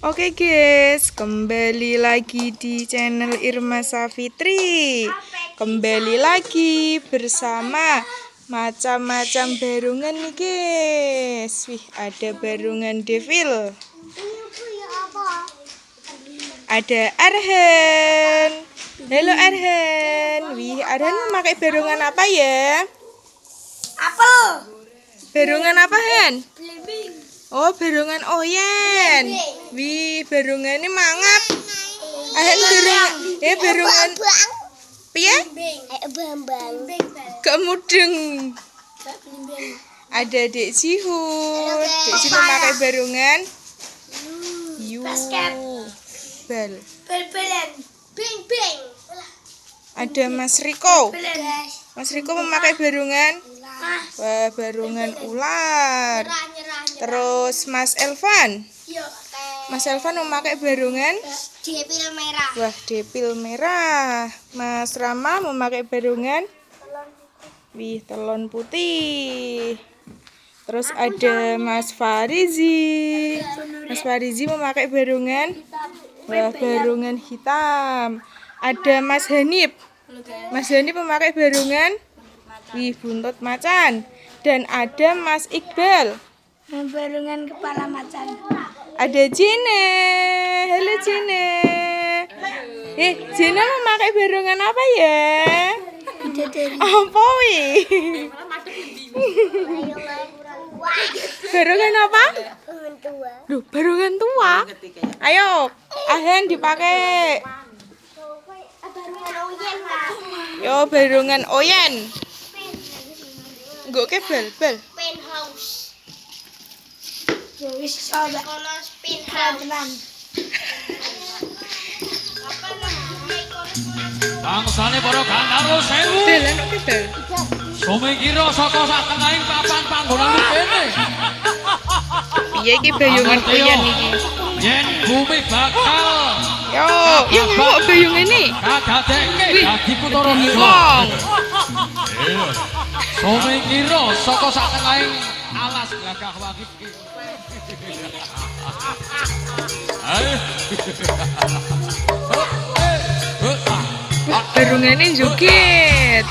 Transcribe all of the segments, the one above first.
Oke guys, kembali lagi di channel Irma Safitri. Kembali lagi bersama macam-macam barungan nih guys. Wih, ada barungan devil. Ada Arhan. Halo Arhan. Wih, Arhan memakai barungan apa ya? Apel. Barungan apa, Han? Oh, barungan oyen. Wih, barungan ini mangap. Ahen barungan. Piye? Gak mudeng. Ada Dek Sihun. Dek Sihun pakai barungan. Bal. Bel-belan. Bing-bing. Ada Mas Riko. Mas Riko memakai barungan. Wah, barungan ular. Terus Mas Elvan. Mas Elvan memakai barungan Depil merah. wah, depil merah. Mas Rama memakai barungan wih, telon putih. Terus ada Mas Farizi. Mas Farizi memakai barungan wah, barungan hitam. Ada Mas Hanif. Mas Hanif memakai barungan wih, buntut macan. Dan ada Mas Iqbal. Barungan kepala macan. Ada Jine. Halo Jine. Jine memakai barungan apa ya? Apa wih? Barungan apa? Duh, barungan tua. Ayo, Ahen dipakai. Yo, barungan oyen. Nggo ke bal. Penthouse. Wis ada penthouse. Bangsane para Gandharwa sewu. Dalan oke bal. Sumikira saka satengahing papan panggonan kene. Piye iki barungan oyen iki? Yen bumi bakal Yo, ngamuk barungan ini. kadadekke dadi kutara nira. Wong. Sumikira saka satengahing alas gagah wangit iki. Ayo. Barungan ini joget.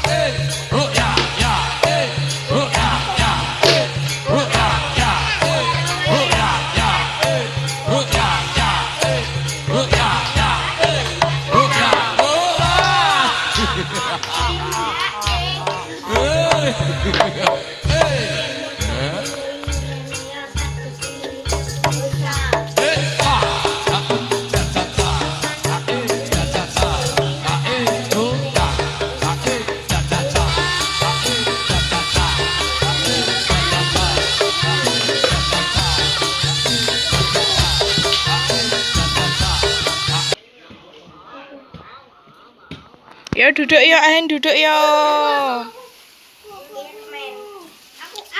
Yo duduk yo, Ahen duduk yo.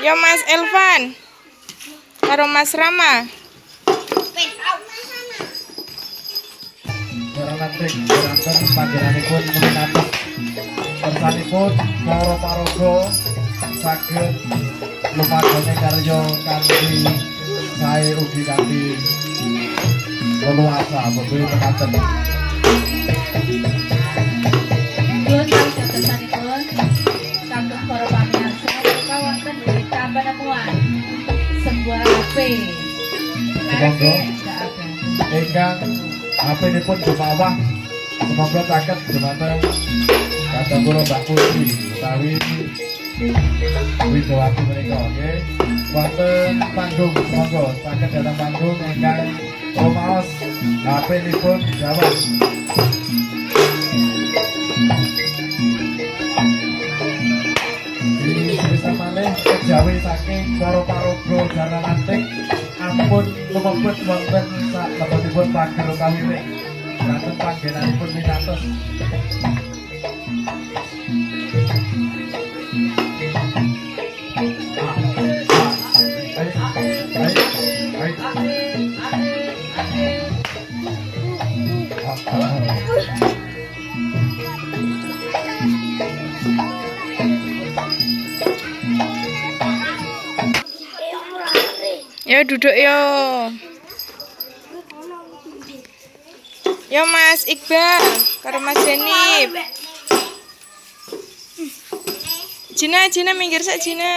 Yo Mas Elvan. Karo Mas Rama. Beranten panggenanipun menawi kersanipun para paraga saged lumadhane karya kanthi sae ugi kanthi leluasa boten mekaten. Pun kesanipun kagem para pamirsa kawonten ing Tabanemuan sebuah HP. Monggo ingkang HP-nipun Jumawah semoga saged dumateng kadang kula Mbak Putri utawi Widowati menika nggih wonten panggung monggo saged datang panggung ingkang rumaos HP-nipun Jawa. Bisa malih kejawi saking para paraga jaran antik ampun lumebet wonten salebetipun pagero kawiring wonten panggenanipun winatos. Yo duduk yo. Yo Mas Iqbal, karo Mas Jenip. Jina minggir sak Jina.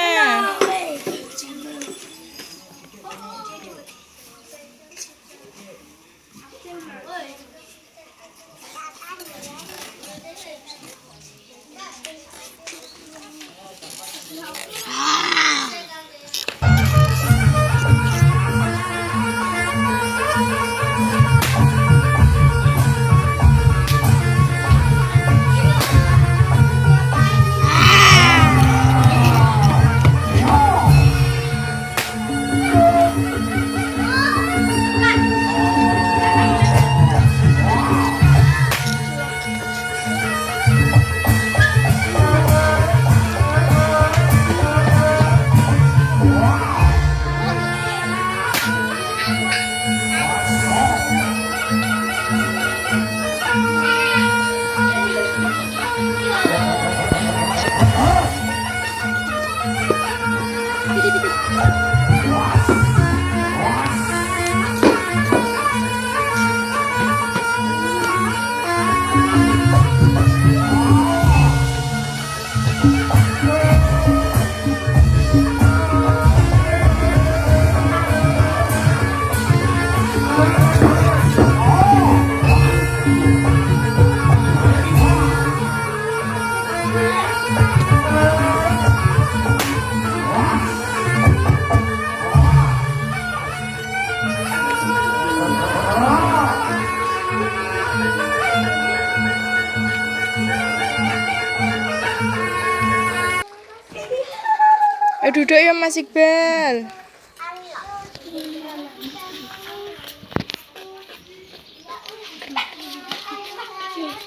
Duduk ya Mas Iqbal.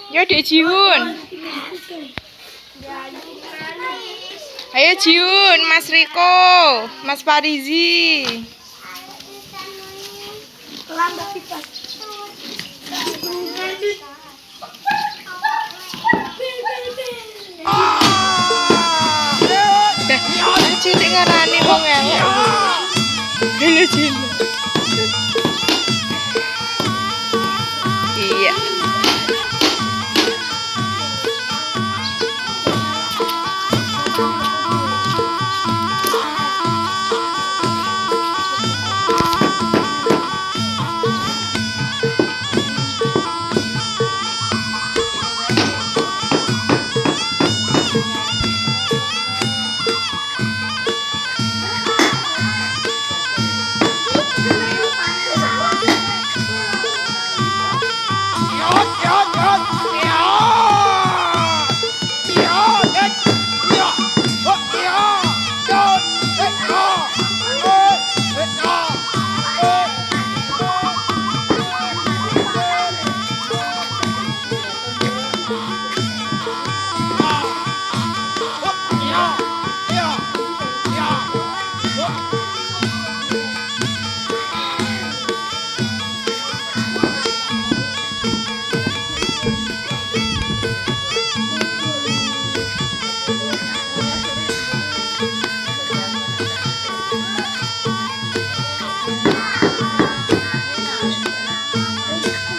Yo Dek Jiun. Ayo Jiun, Mas Riko, Mas Farizi. Lambat pipas. Cilik ngarani wong elek. Lho Jin. Iya.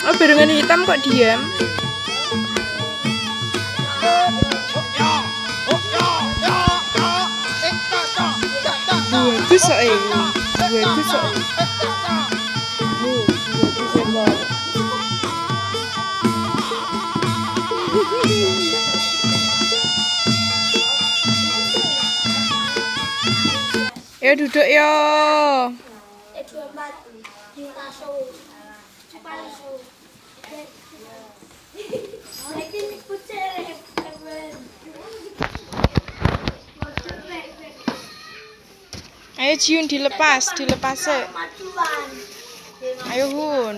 Oh, barengan hitam kok diam. Bagus kok ini. Bagus kok. Ya duduk ya. Ayo Jiun dilepas sih. Ayo Hun.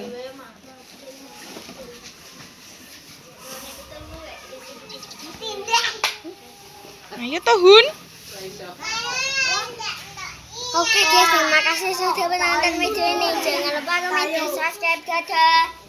Ayo toh Hun. Oke guys, terima kasih sudah menonton video ini. Jangan lupa komen dan subscribe. Dadah.